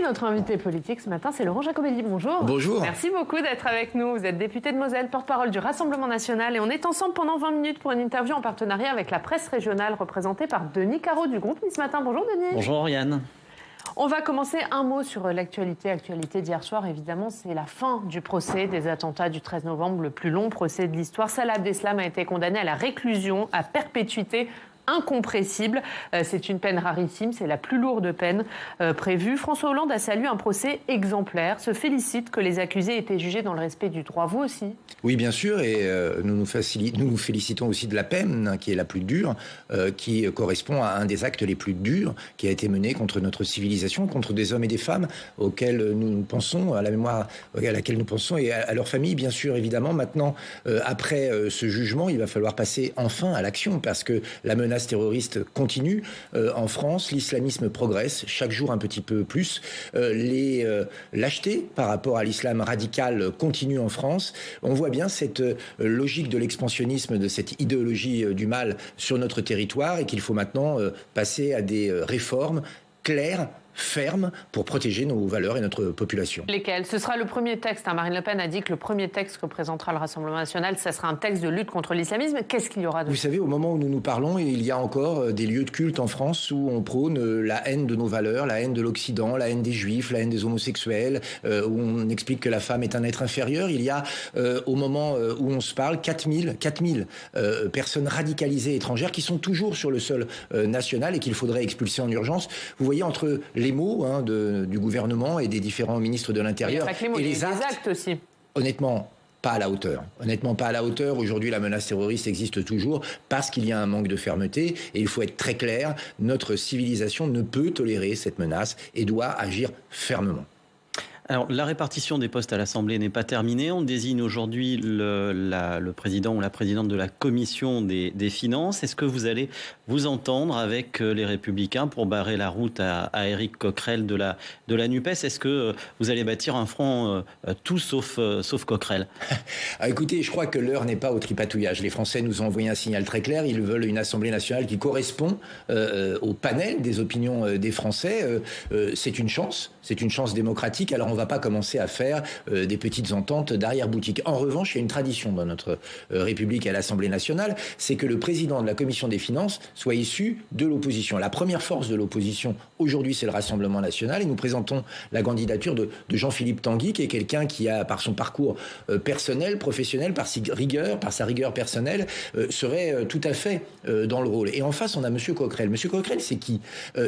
notre invité politique ce matin, c'est Laurent Jacobelli. Bonjour. Bonjour. Merci beaucoup d'être avec nous. Vous êtes député de Moselle, porte-parole du Rassemblement national. Et on est ensemble pendant 20 minutes pour une interview en partenariat avec la presse régionale représentée par Denis Caro du groupe Nice Matin. Bonjour Denis. Bonjour Yann. On va commencer un mot sur l'actualité. Actualité d'hier soir, évidemment, c'est la fin du procès des attentats du 13 novembre, le plus long procès de l'histoire. Salah Abdeslam a été condamné à la réclusion à perpétuité incompressible. C'est une peine rarissime, c'est la plus lourde peine prévue. François Hollande a salué un procès exemplaire, se félicite que les accusés aient été jugés dans le respect du droit. Vous aussi ? Oui, bien sûr, et nous nous félicitons aussi de la peine, qui est la plus dure, qui correspond à un des actes les plus durs qui a été mené contre notre civilisation, contre des hommes et des femmes auxquels nous pensons, à la mémoire à laquelle nous pensons, et à leurs familles, bien sûr, évidemment. Maintenant, après ce jugement, il va falloir passer enfin à l'action, parce que la menace terroriste continue en France, l'islamisme progresse chaque jour un petit peu plus, les lâchetés par rapport à l'islam radical continuent en France. On voit bien cette logique de l'expansionnisme, de cette idéologie du mal sur notre territoire, et qu'il faut maintenant passer à des réformes claires, ferme pour protéger nos valeurs et notre population. Lesquelles ? Ce sera le premier texte. Marine Le Pen a dit que le premier texte que présentera le Rassemblement national, ça sera un texte de lutte contre l'islamisme. Qu'est-ce qu'il y aura de... Vous savez, au moment où nous nous parlons, il y a encore des lieux de culte en France où on prône la haine de nos valeurs, la haine de l'Occident, la haine des Juifs, la haine des homosexuels, où on explique que la femme est un être inférieur. Il y a, au moment où on se parle, 4000 personnes radicalisées étrangères qui sont toujours sur le sol national et qu'il faudrait expulser en urgence. Vous voyez, entre les mots du gouvernement et des différents ministres de l'Intérieur et les actes aussi. Honnêtement, pas à la hauteur. Honnêtement, pas à la hauteur. Aujourd'hui, la menace terroriste existe toujours parce qu'il y a un manque de fermeté. Et il faut être très clair, notre civilisation ne peut tolérer cette menace et doit agir fermement. Alors, la répartition des postes à l'Assemblée n'est pas terminée. On désigne aujourd'hui le président ou la présidente de la commission des finances. Est-ce que vous allez vous entendre avec les Républicains pour barrer la route à Éric Coquerel de la NUPES ? Est-ce que vous allez bâtir un front tout sauf Coquerel ? Écoutez, je crois que l'heure n'est pas au tripatouillage. Les Français nous ont envoyé un signal très clair. Ils veulent une Assemblée nationale qui correspond au panel des opinions des Français. C'est une chance démocratique. Alors, on ne va pas commencer à faire des petites ententes d'arrière-boutique. En revanche, il y a une tradition dans notre République à l'Assemblée nationale, c'est que le président de la Commission des finances soit issu de l'opposition. La première force de l'opposition, aujourd'hui, c'est le Rassemblement national, et nous présentons la candidature de Jean-Philippe Tanguy, qui est quelqu'un qui a, par son parcours personnel, professionnel, par sa rigueur personnelle, serait tout à fait dans le rôle. Et en face, on a M. Coquerel. M. Coquerel, c'est qui ?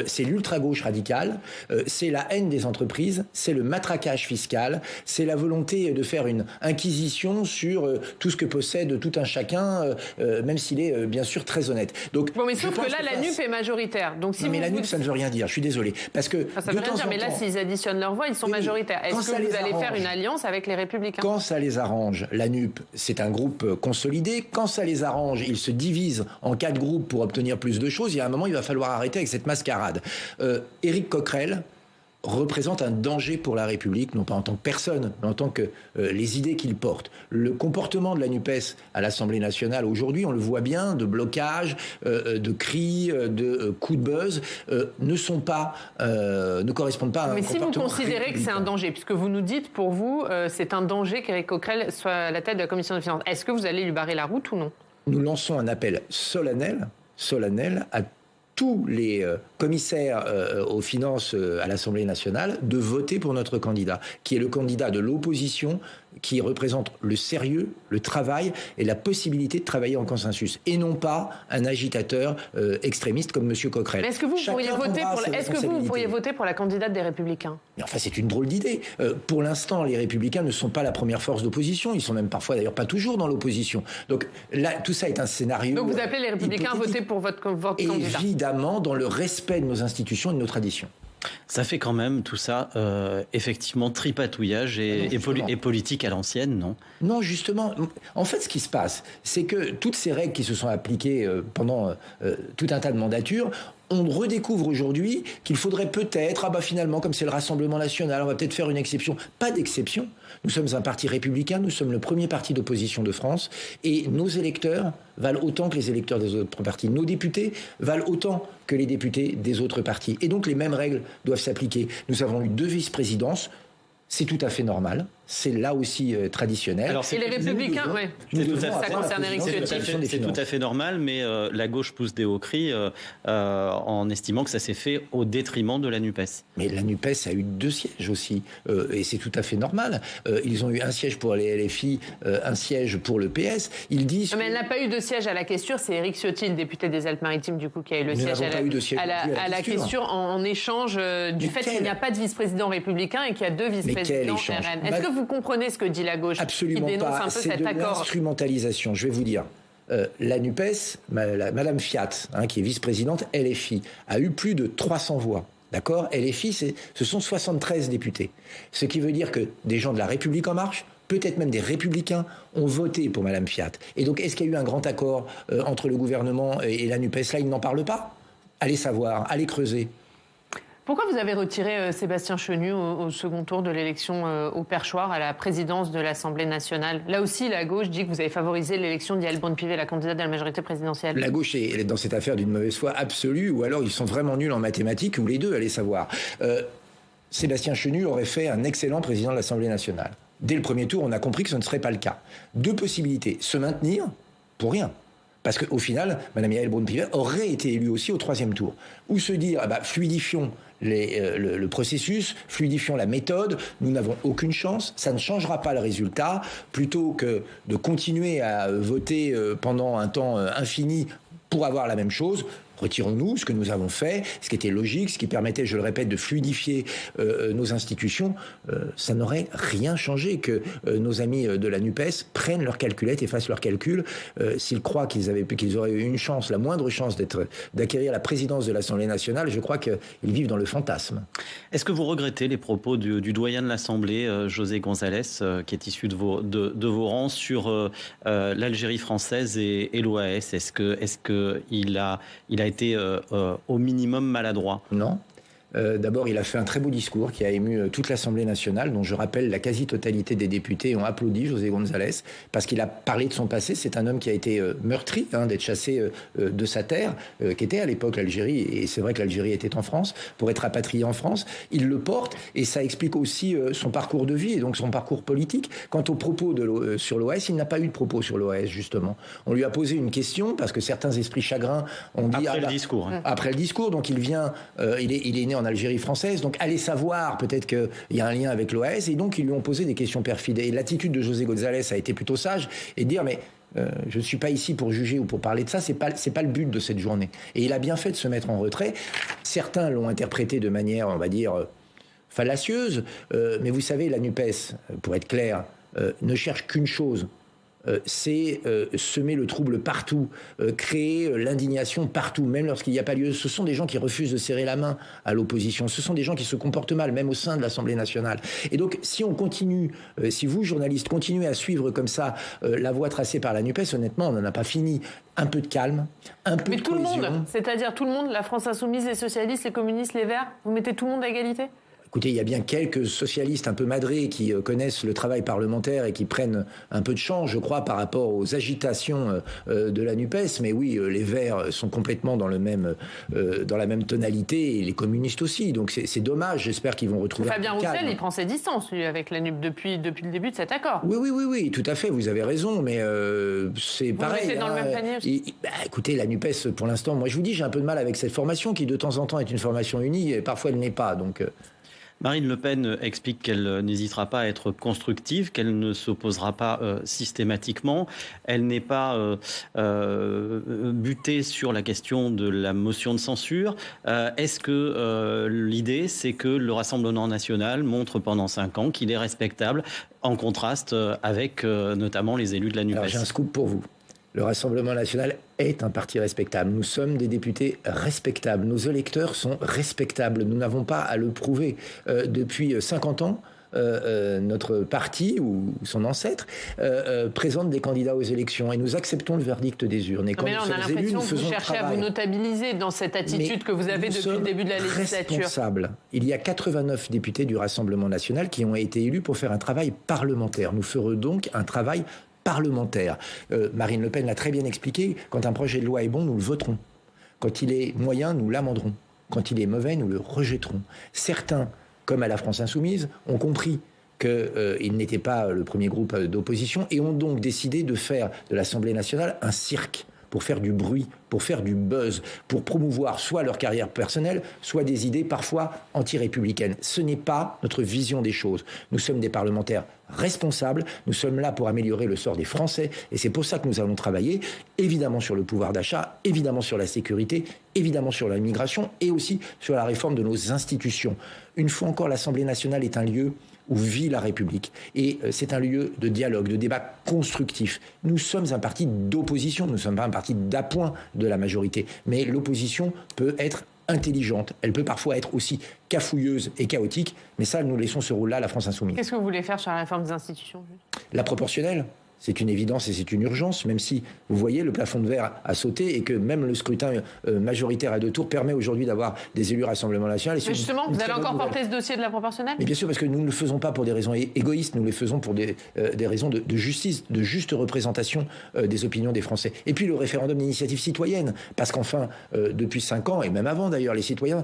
C'est l'ultra-gauche radicale, c'est la haine des entreprises, c'est le matraquage fiscal, c'est la volonté de faire une inquisition sur tout ce que possède tout un chacun, même s'il est bien sûr très honnête. Donc, bon, mais sauf que là, la NUP est majoritaire. Donc, si mais la NUP, ça ne veut rien dire, je suis désolé. Parce que, ça ne veut rien dire, mais là, s'ils additionnent leurs voix, ils sont majoritaires. Est-ce que vous allez faire une alliance avec les Républicains ? Quand ça les arrange, la NUP, c'est un groupe consolidé. Quand ça les arrange, ils se divisent en 4 groupes pour obtenir plus de choses. Il y a un moment, il va falloir arrêter avec cette mascarade. Éric Coquerel représente un danger pour la République, non pas en tant que personne, mais en tant que les idées qu'il porte. Le comportement de la NUPES à l'Assemblée nationale aujourd'hui, on le voit bien, de blocage, de cris, de coups de buzz, ne correspondent pas à un comportement. Mais si vous considérez que c'est un danger, puisque vous nous dites, pour vous, c'est un danger qu'Éric Coquerel soit à la tête de la Commission des finances, est-ce que vous allez lui barrer la route ou non ? Nous lançons un appel solennel à tous les commissaires aux finances à l'Assemblée nationale de voter pour notre candidat, qui est le candidat de l'opposition, qui représente le sérieux, le travail et la possibilité de travailler en consensus, et non pas un agitateur extrémiste comme M. Coquerel. Est-ce que vous pourriez voter pour la candidate des Républicains ? Mais enfin, c'est une drôle d'idée. Pour l'instant, les Républicains ne sont pas la première force d'opposition. Ils sont même parfois, d'ailleurs, pas toujours dans l'opposition. Donc là, tout ça est un scénario. Donc vous appelez les Républicains à voter pour votre candidat ? Évidemment, dans le respect de nos institutions et de nos traditions. Ça fait quand même tout ça, effectivement, tripatouillage et politique à l'ancienne, non ? Non, justement. En fait, ce qui se passe, c'est que toutes ces règles qui se sont appliquées pendant tout un tas de mandatures on redécouvre aujourd'hui qu'il faudrait peut-être, finalement, comme c'est le Rassemblement national, on va peut-être faire une exception. Pas d'exception. Nous sommes un parti républicain, nous sommes le premier parti d'opposition de France, et nos électeurs valent autant que les électeurs des autres partis. Nos députés valent autant que les députés des autres partis. Et donc les mêmes règles doivent s'appliquer. Nous avons eu 2 vice-présidences. C'est tout à fait normal. C'est là aussi traditionnel. Alors, et les Républicains, ça concerne Éric Ciotti. C'est tout à fait normal, mais la gauche pousse des hauts cris en estimant que ça s'est fait au détriment de la NUPES. Mais la NUPES a eu 2 sièges aussi, et c'est tout à fait normal. Ils ont eu un siège pour les LFI, un siège pour le PS. Ils disent... Mais elle n'a pas eu de siège à la question. C'est Éric Ciotti, le député des Alpes-Maritimes, du coup, qui a eu le siège à la question en échange du fait qu'il n'y a pas de vice-président républicain et qu'il y a 2 vice-présidents RN. Est-ce que vous comprenez ce que dit la gauche Absolument qui dénonce pas. un peu cet accord? C'est de l'instrumentalisation. Je vais vous dire. La NUPES, Madame Fiat, qui est vice-présidente LFI, a eu plus de 300 voix. D'accord ? LFI, ce sont 73 députés. Ce qui veut dire que des gens de la République En Marche, peut-être même des Républicains, ont voté pour Madame Fiat. Et donc, est-ce qu'il y a eu un grand accord entre le gouvernement et la NUPES? Là, ils n'en parlent pas. Allez savoir, allez creuser. Pourquoi vous avez retiré Sébastien Chenu au second tour de l'élection au perchoir à la présidence de l'Assemblée nationale? Là aussi, la gauche dit que vous avez favorisé l'élection d'Yael Braun-Pivet, la candidate de la majorité présidentielle. La gauche est dans cette affaire d'une mauvaise foi absolue, ou alors ils sont vraiment nuls en mathématiques, ou les deux, allez savoir. Sébastien Chenu aurait fait un excellent président de l'Assemblée nationale. Dès le premier tour, on a compris que ce ne serait pas le cas. 2 possibilités. Se maintenir pour rien. Parce qu'au final, Mme Yael Braun-Pivet aurait été élue aussi au 3e tour. Ou se dire, fluidifions le processus, fluidifions la méthode, nous n'avons aucune chance, ça ne changera pas le résultat, plutôt que de continuer à voter pendant un temps infini pour avoir la même chose. Retirons-nous ce que nous avons fait, ce qui était logique, ce qui permettait, je le répète, de fluidifier nos institutions. Ça n'aurait rien changé que nos amis de la NUPES prennent leur calculette et fassent leurs calculs. S'ils croient qu'ils auraient eu une chance, la moindre chance d'acquérir la présidence de l'Assemblée nationale, je crois qu'ils vivent dans le fantasme. Est-ce que vous regrettez les propos du doyen de l'Assemblée, José González, qui est issu de vos rangs, sur l'Algérie française et l'OAS? Est-ce qu'il a été au minimum maladroit? Non. D'abord, il a fait un très beau discours qui a ému toute l'Assemblée nationale, dont je rappelle la quasi-totalité des députés ont applaudi José González, parce qu'il a parlé de son passé. C'est un homme qui a été meurtri d'être chassé de sa terre, qui était à l'époque l'Algérie, et c'est vrai que l'Algérie était en France, pour être rapatrié en France. Il le porte, et ça explique aussi son parcours de vie, et donc son parcours politique. Quant aux propos sur l'OAS, il n'a pas eu de propos sur l'OAS, justement. On lui a posé une question, parce que certains esprits chagrins ont dit... Après le discours. Après le discours, donc il vient... il est né en Algérie française, donc allez savoir, peut-être qu'il y a un lien avec l'OAS, et donc ils lui ont posé des questions perfides. Et l'attitude de José González a été plutôt sage, et de dire, mais je ne suis pas ici pour juger ou pour parler de ça, c'est pas le but de cette journée. Et il a bien fait de se mettre en retrait. Certains l'ont interprété de manière, on va dire, fallacieuse, mais vous savez, la NUPES, pour être clair, ne cherche qu'une chose, c'est semer le trouble partout, créer l'indignation partout, même lorsqu'il n'y a pas lieu. Ce sont des gens qui refusent de serrer la main à l'opposition. Ce sont des gens qui se comportent mal, même au sein de l'Assemblée nationale. Et donc, si on continue, si vous, journalistes, continuez à suivre comme ça la voie tracée par la NUPES, honnêtement, on n'en a pas fini. Un peu de calme, un peu de cohésion. Mais tout le monde, c'est-à-dire tout le monde, la France insoumise, les socialistes, les communistes, les Verts, vous mettez tout le monde à égalité ? Écoutez, il y a bien quelques socialistes un peu madrés qui connaissent le travail parlementaire et qui prennent un peu de champ, je crois, par rapport aux agitations de la NUPES. Mais oui, les Verts sont complètement dans la même tonalité, et les communistes aussi. Donc c'est dommage, j'espère qu'ils vont retrouver Fabien un peu de calme. Roussel, il prend ses distances, lui, avec la NUPES depuis le début de cet accord. Oui, tout à fait, vous avez raison, mais c'est pareil. Vous mettez dans le même panier aussi. Écoutez, la NUPES, pour l'instant, moi je vous dis, j'ai un peu de mal avec cette formation qui, de temps en temps, est une formation unie, et parfois elle n'est pas, donc... Marine Le Pen explique qu'elle n'hésitera pas à être constructive, qu'elle ne s'opposera pas systématiquement. Elle n'est pas butée sur la question de la motion de censure. Est-ce que l'idée, c'est que le Rassemblement national montre pendant 5 ans qu'il est respectable, en contraste avec notamment les élus de la NUPES? Alors j'ai un scoop pour vous. Le Rassemblement national est un parti respectable. Nous sommes des députés respectables. Nos électeurs sont respectables. Nous n'avons pas à le prouver. Depuis 50 ans, notre parti ou son ancêtre présente des candidats aux élections et nous acceptons le verdict des urnes. Et quand mais là, on a l'impression que vous cherchez à vous notabiliser dans cette attitude que vous avez depuis le début de la législature. Responsable. Il y a 89 députés du Rassemblement national qui ont été élus pour faire un travail parlementaire. Nous ferons donc un travail parlementaire. Marine Le Pen l'a très bien expliqué, quand un projet de loi est bon, nous le voterons. Quand il est moyen, nous l'amenderons. Quand il est mauvais, nous le rejetterons. Certains, comme à la France Insoumise, ont compris qu'il n'était pas le premier groupe d'opposition et ont donc décidé de faire de l'Assemblée nationale un cirque pour faire du bruit, pour faire du buzz, pour promouvoir soit leur carrière personnelle, soit des idées parfois anti-républicaines. Ce n'est pas notre vision des choses. Nous sommes des parlementaires responsables, nous sommes là pour améliorer le sort des Français et c'est pour ça que nous allons travailler, évidemment sur le pouvoir d'achat, évidemment sur la sécurité, évidemment sur la migration et aussi sur la réforme de nos institutions. Une fois encore, l'Assemblée nationale est un lieu où vit la République. Et c'est un lieu de dialogue, de débat constructif. Nous sommes un parti d'opposition, nous ne sommes pas un parti d'appoint de la majorité. Mais l'opposition peut être intelligente. Elle peut parfois être aussi cafouilleuse et chaotique. Mais ça, nous laissons ce rôle-là à la France Insoumise. Qu'est-ce que vous voulez faire sur la réforme des institutions ? La proportionnelle. C'est une évidence et c'est une urgence, même si, vous voyez, le plafond de verre a sauté et que même le scrutin majoritaire à 2 tours permet aujourd'hui d'avoir des élus Rassemblement national. Mais justement, vous allez encore porter ce dossier de la proportionnelle ? Mais bien sûr, parce que nous ne le faisons pas pour des raisons égoïstes, nous le faisons pour des raisons de justice, de juste représentation des opinions des Français. Et puis le référendum d'initiative citoyenne, parce qu'enfin, depuis 5 ans, et même avant d'ailleurs, les citoyens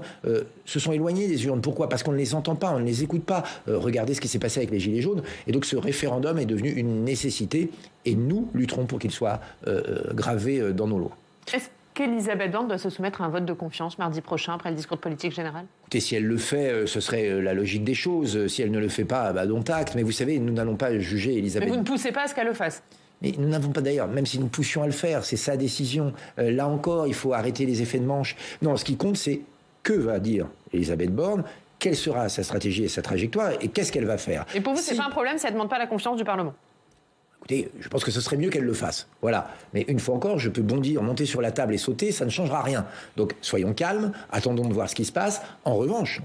se sont éloignés des urnes. Pourquoi ? Parce qu'on ne les entend pas, on ne les écoute pas. Regardez ce qui s'est passé avec les Gilets jaunes. Et donc ce référendum est devenu une nécessité. Et nous lutterons pour qu'il soit gravé dans nos lois. Est-ce qu'Elisabeth Borne doit se soumettre à un vote de confiance mardi prochain après le discours de politique générale ? Écoutez, si elle le fait, ce serait la logique des choses. Si elle ne le fait pas, dont acte. Mais vous savez, nous n'allons pas juger Elisabeth. Mais vous ne poussez pas à ce qu'elle le fasse ? Mais nous n'avons pas d'ailleurs, même si nous poussions à le faire, c'est sa décision. Là encore, il faut arrêter les effets de manche. Non, ce qui compte, c'est que va dire Elisabeth Borne, quelle sera sa stratégie et sa trajectoire, et qu'est-ce qu'elle va faire. Et pour vous, c'est pas un problème si elle ne demande pas la confiance du Parlement ? Écoutez, je pense que ce serait mieux qu'elle le fasse. Voilà. Mais une fois encore, je peux bondir, monter sur la table et sauter, ça ne changera rien. Donc soyons calmes, attendons de voir ce qui se passe. En revanche,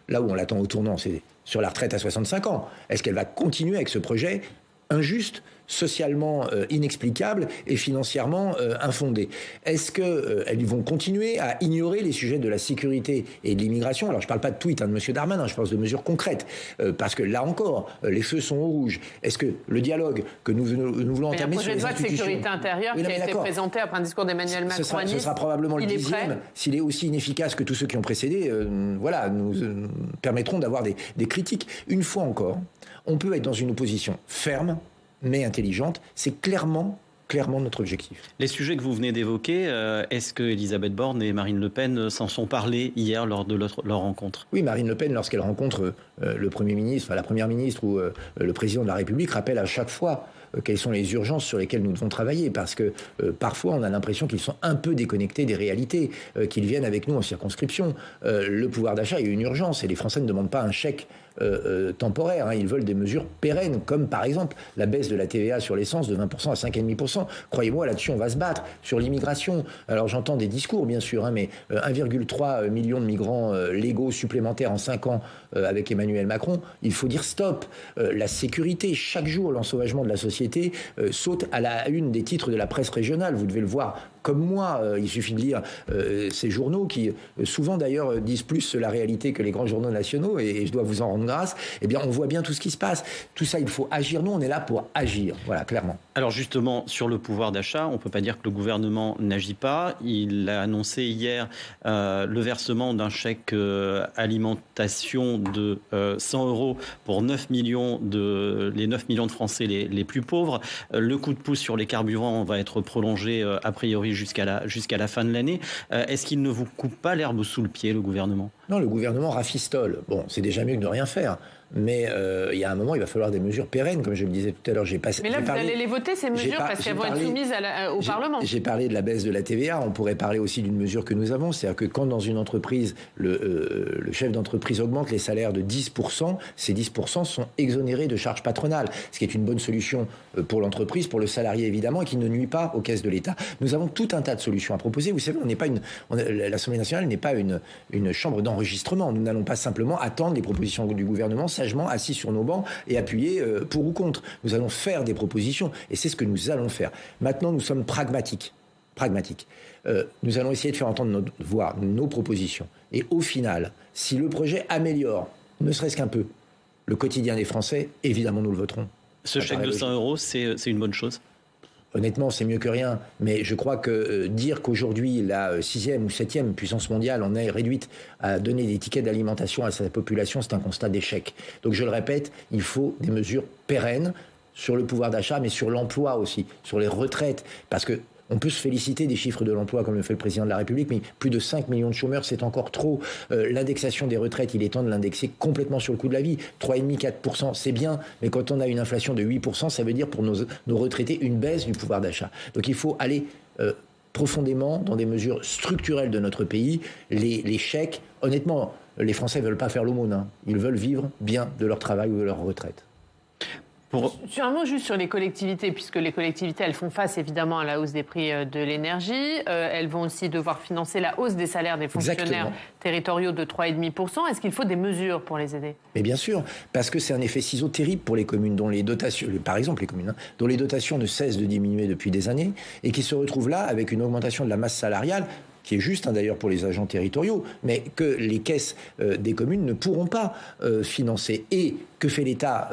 là où on l'attend au tournant, c'est sur la retraite à 65 ans. Est-ce qu'elle va continuer avec ce projet injuste, socialement inexplicable et financièrement infondé? Est-ce qu'elles vont continuer à ignorer les sujets de la sécurité et de l'immigration? Alors je ne parle pas de tweet de M. Darmanin, je pense de mesures concrètes, parce que là encore, les feux sont au rouge. Est-ce que le dialogue que nous voulons entamer sur les institutions... Il y a un projet de loi de sécurité intérieure qui a été présenté après un discours d'Emmanuel Macron. Ce sera probablement le 10e. S'il est aussi inefficace que tous ceux qui ont précédé, nous permettrons d'avoir des critiques. Une fois encore, on peut être dans une opposition ferme, mais intelligente. C'est clairement notre objectif. Les sujets que vous venez d'évoquer, est-ce que Elisabeth Borne et Marine Le Pen s'en sont parlé hier lors de leur rencontre ? Oui, Marine Le Pen, lorsqu'elle rencontre le Premier ministre, la Première ministre ou le Président de la République, rappelle à chaque fois quelles sont les urgences sur lesquelles nous devons travailler, parce que parfois on a l'impression qu'ils sont un peu déconnectés des réalités, qu'ils viennent avec nous en circonscription. Le pouvoir d'achat est une urgence et les Français ne demandent pas un chèque temporaire, ils veulent des mesures pérennes, comme par exemple la baisse de la TVA sur l'essence de 20% à 5,5%. Croyez-moi, là-dessus on va se battre. Sur l'immigration, alors j'entends des discours bien sûr, mais 1,3 million de migrants légaux supplémentaires en 5 ans avec Emmanuel Macron, il faut dire stop. La sécurité, chaque jour l'ensauvagement de la société saute à la une des titres de la presse régionale, vous devez le voir comme moi, il suffit de lire ces journaux qui souvent d'ailleurs disent plus la réalité que les grands journaux nationaux, et je dois vous en rendre grâce. Eh bien on voit bien tout ce qui se passe, tout ça il faut agir, nous on est là pour agir, voilà, clairement. Alors justement, sur le pouvoir d'achat, on ne peut pas dire que le gouvernement n'agit pas. Il a annoncé hier le versement d'un chèque alimentation de 100 € pour 9 millions les 9 millions de Français les plus pauvres. Le coup de pouce sur les carburants va être prolongé a priori jusqu'à la fin de l'année. Est-ce qu'il ne vous coupe pas l'herbe sous le pied, le gouvernement ? Non, le gouvernement rafistole. Bon, c'est déjà mieux que de rien faire. Mais il y a un moment, il va falloir des mesures pérennes, comme je le disais tout à l'heure. Mais là, vous allez les voter, ces mesures, parce qu'elles vont être soumises au Parlement. J'ai parlé de la baisse de la TVA. On pourrait parler aussi d'une mesure que nous avons. C'est-à-dire que quand dans une entreprise, le chef d'entreprise augmente les salaires de 10%, ces 10% sont exonérés de charges patronales. Ce qui est une bonne solution pour l'entreprise, pour le salarié évidemment, et qui ne nuit pas aux caisses de l'État. Nous avons tout un tas de solutions à proposer. Vous savez, l'Assemblée nationale n'est pas une chambre d'enfer. d'enregistrement. Nous n'allons pas simplement attendre les propositions du gouvernement sagement assis sur nos bancs et appuyer pour ou contre. Nous allons faire des propositions et c'est ce que nous allons faire. Maintenant, nous sommes pragmatiques. Nous allons essayer de faire entendre notre voix, nos propositions. Et au final, si le projet améliore, ne serait-ce qu'un peu, le quotidien des Français, évidemment, nous le voterons. Ce chèque de 100 €, c'est une bonne chose? Honnêtement, c'est mieux que rien. Mais je crois que dire qu'aujourd'hui, la 6e ou 7e puissance mondiale en est réduite à donner des tickets d'alimentation à sa population, c'est un constat d'échec. Donc je le répète, il faut des mesures pérennes sur le pouvoir d'achat, mais sur l'emploi aussi, sur les retraites. Parce que on peut se féliciter des chiffres de l'emploi comme le fait le président de la République, mais plus de 5 millions de chômeurs, c'est encore trop. L'indexation des retraites, il est temps de l'indexer complètement sur le coût de la vie. 3,5-4%, c'est bien, mais quand on a une inflation de 8%, ça veut dire pour nos retraités une baisse du pouvoir d'achat. Donc il faut aller profondément dans des mesures structurelles de notre pays. Les chèques, honnêtement, les Français ne veulent pas faire l'aumône, hein. Ils veulent vivre bien de leur travail ou de leur retraite. Sur un mot juste sur les collectivités, puisque les collectivités, elles font face évidemment à la hausse des prix de l'énergie. Elles vont aussi devoir financer la hausse des salaires des fonctionnaires territoriaux de 3,5%. Est-ce qu'il faut des mesures pour les aider? Mais bien sûr, parce que c'est un effet ciseau terrible pour les communes, dont les dotations, par exemple les communes, dont les dotations ne cessent de diminuer depuis des années, et qui se retrouvent là avec une augmentation de la masse salariale, qui est juste d'ailleurs pour les agents territoriaux, mais que les caisses des communes ne pourront pas financer. Et que fait l'État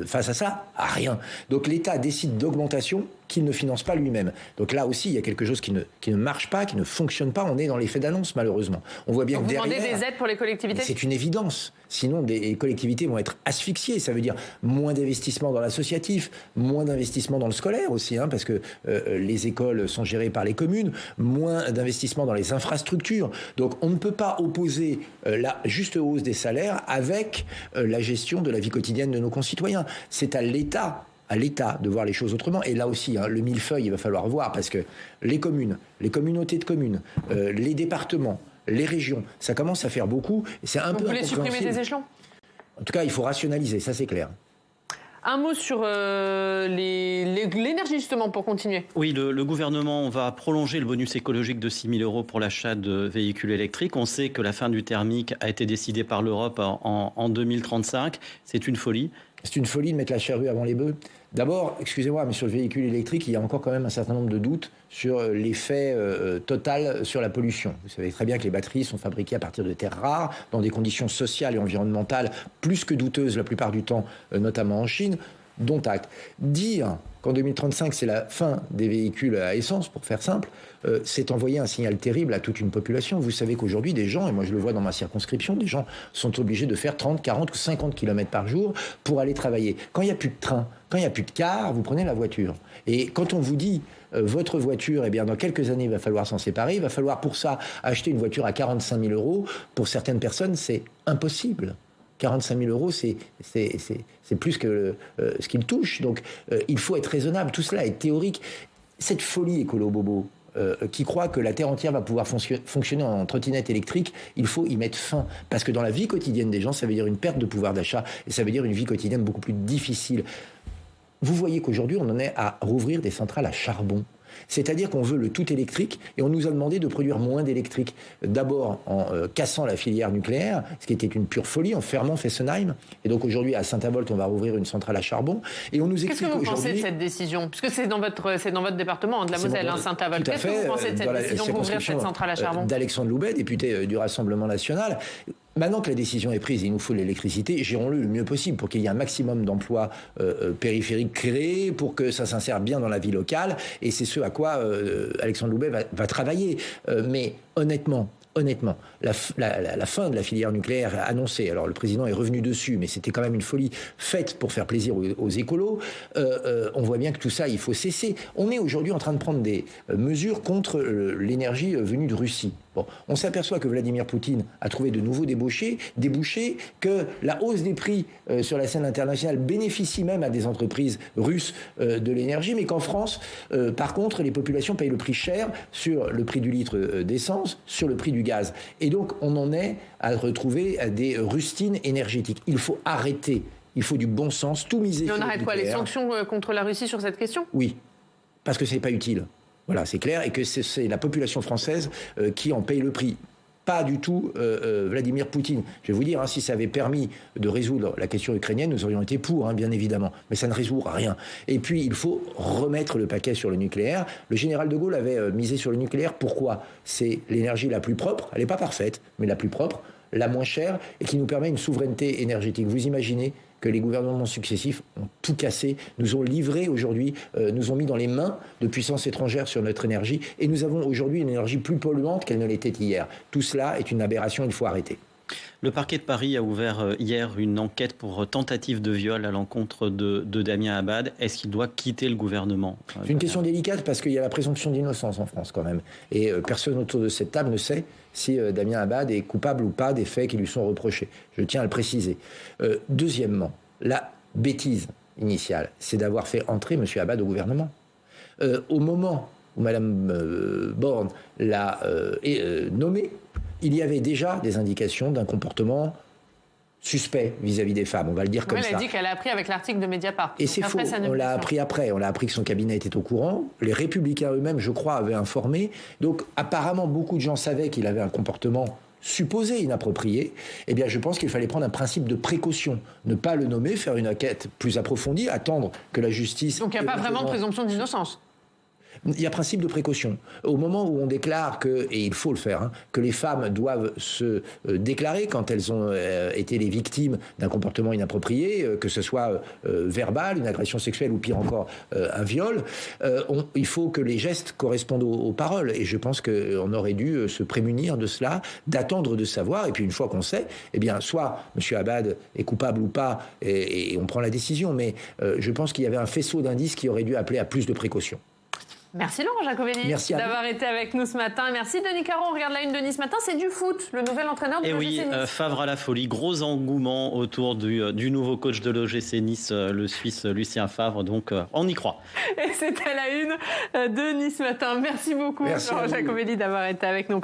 face à ça? Rien. Donc l'État décide d'augmentation qu'il ne finance pas lui-même. Donc là aussi, il y a quelque chose qui ne marche pas, qui ne fonctionne pas. On est dans l'effet d'annonce, malheureusement. On voit bien que derrière... Vous demandez des aides pour les collectivités? C'est une évidence. Sinon, les collectivités vont être asphyxiées. Ça veut dire moins d'investissement dans l'associatif, moins d'investissement dans le scolaire aussi, hein, parce que les écoles sont gérées par les communes, moins d'investissement dans les infrastructures. Donc on ne peut pas opposer la juste hausse des salaires avec la gestion de la vie quotidienne de nos concitoyens. C'est à l'État de voir les choses autrement. Et là aussi, hein, le millefeuille, il va falloir voir, parce que les communes, les communautés de communes, les départements, les régions, ça commence à faire beaucoup. Et c'est un peu incompréhensible. Vous voulez supprimer des échelons? En tout cas, il faut rationaliser, ça c'est clair. Un mot sur l'énergie, justement, pour continuer. Oui, le gouvernement va prolonger le bonus écologique de 6 000 € pour l'achat de véhicules électriques. On sait que la fin du thermique a été décidée par l'Europe en 2035. C'est une folie. C'est une folie de mettre la charrue avant les bœufs. D'abord, excusez-moi, mais sur le véhicule électrique, il y a encore quand même un certain nombre de doutes sur l'effet total sur la pollution. Vous savez très bien que les batteries sont fabriquées à partir de terres rares, dans des conditions sociales et environnementales plus que douteuses la plupart du temps, notamment en Chine, dont acte. Dire qu'en 2035, c'est la fin des véhicules à essence, pour faire simple, c'est envoyer un signal terrible à toute une population. Vous savez qu'aujourd'hui, des gens, et moi je le vois dans ma circonscription, des gens sont obligés de faire 30, 40 ou 50 km par jour pour aller travailler. Quand il n'y a plus de train, quand il n'y a plus de car, vous prenez la voiture. Et quand on vous dit votre voiture, eh bien, dans quelques années, il va falloir s'en séparer, il va falloir pour ça acheter une voiture à 45 000 €, pour certaines personnes, c'est impossible. 45 000 €, c'est plus que ce qu'ils touchent. Donc, il faut être raisonnable. Tout cela est théorique. Cette folie écolo-bobo qui croit que la Terre entière va pouvoir fonctionner en trottinette électrique, il faut y mettre fin. Parce que dans la vie quotidienne des gens, ça veut dire une perte de pouvoir d'achat et ça veut dire une vie quotidienne beaucoup plus difficile. Vous voyez qu'aujourd'hui, on en est à rouvrir des centrales à charbon. C'est-à-dire qu'on veut le tout électrique et on nous a demandé de produire moins d'électrique. D'abord en cassant la filière nucléaire, ce qui était une pure folie, en fermant Fessenheim. Et donc aujourd'hui, à Saint-Avold, on va rouvrir une centrale à charbon. Et on nous explique aujourd'hui... Qu'est-ce que vous pensez de cette décision? Puisque c'est dans votre département, de la Moselle, Saint-Avold. Qu'est-ce que vous pensez de cette décision d'ouvrir cette centrale à charbon? D'Alexandre Loubet, député du Rassemblement national. Maintenant que la décision est prise, il nous faut l'électricité, gérons-le le mieux possible pour qu'il y ait un maximum d'emplois périphériques créés, pour que ça s'insère bien dans la vie locale. Et c'est ce à quoi Alexandre Loubet va travailler. Mais honnêtement, la fin de la filière nucléaire annoncée, alors le président est revenu dessus, mais c'était quand même une folie faite pour faire plaisir aux écolos. On voit bien que tout ça, il faut cesser. On est aujourd'hui en train de prendre des mesures contre l'énergie venue de Russie. Bon, on s'aperçoit que Vladimir Poutine a trouvé de nouveaux débouchés, que la hausse des prix sur la scène internationale bénéficie même à des entreprises russes de l'énergie, mais qu'en France, par contre, les populations payent le prix cher sur le prix du litre d'essence, sur le prix du gaz. Et donc, on en est à retrouver des rustines énergétiques. Il faut arrêter. Il faut du bon sens, tout miser sur le nucléaire. Mais on arrête quoi, les sanctions contre la Russie sur cette question? Oui, parce que c'est pas utile. Voilà, c'est clair, et que c'est la population française qui en paye le prix. pas du tout Vladimir Poutine. Je vais vous dire, si ça avait permis de résoudre la question ukrainienne, nous aurions été pour, bien évidemment. Mais ça ne résout rien. Et puis, il faut remettre le paquet sur le nucléaire. Le général de Gaulle avait misé sur le nucléaire. Pourquoi ? C'est l'énergie la plus propre. Elle n'est pas parfaite, mais la plus propre, la moins chère, et qui nous permet une souveraineté énergétique. Vous imaginez que les gouvernements successifs ont tout cassé, nous ont livré aujourd'hui, nous ont mis dans les mains de puissances étrangères sur notre énergie, et nous avons aujourd'hui une énergie plus polluante qu'elle ne l'était hier. Tout cela est une aberration, il faut arrêter. Le parquet de Paris a ouvert hier une enquête pour tentative de viol à l'encontre de Damien Abad. Est-ce qu'il doit quitter le gouvernement ? C'est une question délicate parce qu'il y a la présomption d'innocence en France quand même. Et personne autour de cette table ne sait si Damien Abad est coupable ou pas des faits qui lui sont reprochés. Je tiens à le préciser. Deuxièmement, la bêtise initiale, c'est d'avoir fait entrer M. Abad au gouvernement. Au moment où Mme Borne l'a nommé, il y avait déjà des indications d'un comportement suspect vis-à-vis des femmes, on va le dire comme ça. Elle a dit qu'elle a appris avec l'article de Mediapart. Et c'est faux, on l'a appris après, on a appris que son cabinet était au courant, les Républicains eux-mêmes, je crois, avaient informé, donc apparemment beaucoup de gens savaient qu'il avait un comportement supposé inapproprié. Eh bien je pense qu'il fallait prendre un principe de précaution, ne pas le nommer, faire une enquête plus approfondie, attendre que la justice... Donc il n'y a pas vraiment de présomption d'innocence ? Il y a principe de précaution. Au moment où on déclare que, et il faut le faire, que les femmes doivent se déclarer quand elles ont été les victimes d'un comportement inapproprié, que ce soit verbal, une agression sexuelle ou pire encore un viol, il faut que les gestes correspondent aux paroles. Et je pense qu'on aurait dû se prémunir de cela, d'attendre de savoir. Et puis une fois qu'on sait, eh bien, soit M. Abad est coupable ou pas, et on prend la décision. Mais je pense qu'il y avait un faisceau d'indices qui aurait dû appeler à plus de précaution. Merci Laurent Jacobelli d'avoir été avec nous ce matin. Merci Denis Caron. On regarde la une de Nice matin. C'est du foot, le nouvel entraîneur de l'OGC Nice. Favre à la folie. Gros engouement autour du nouveau coach de l'OGC Nice, le Suisse Lucien Favre. Donc on y croit. Et c'était la une de Nice matin. Merci beaucoup Laurent Jacobelli d'avoir été avec nous.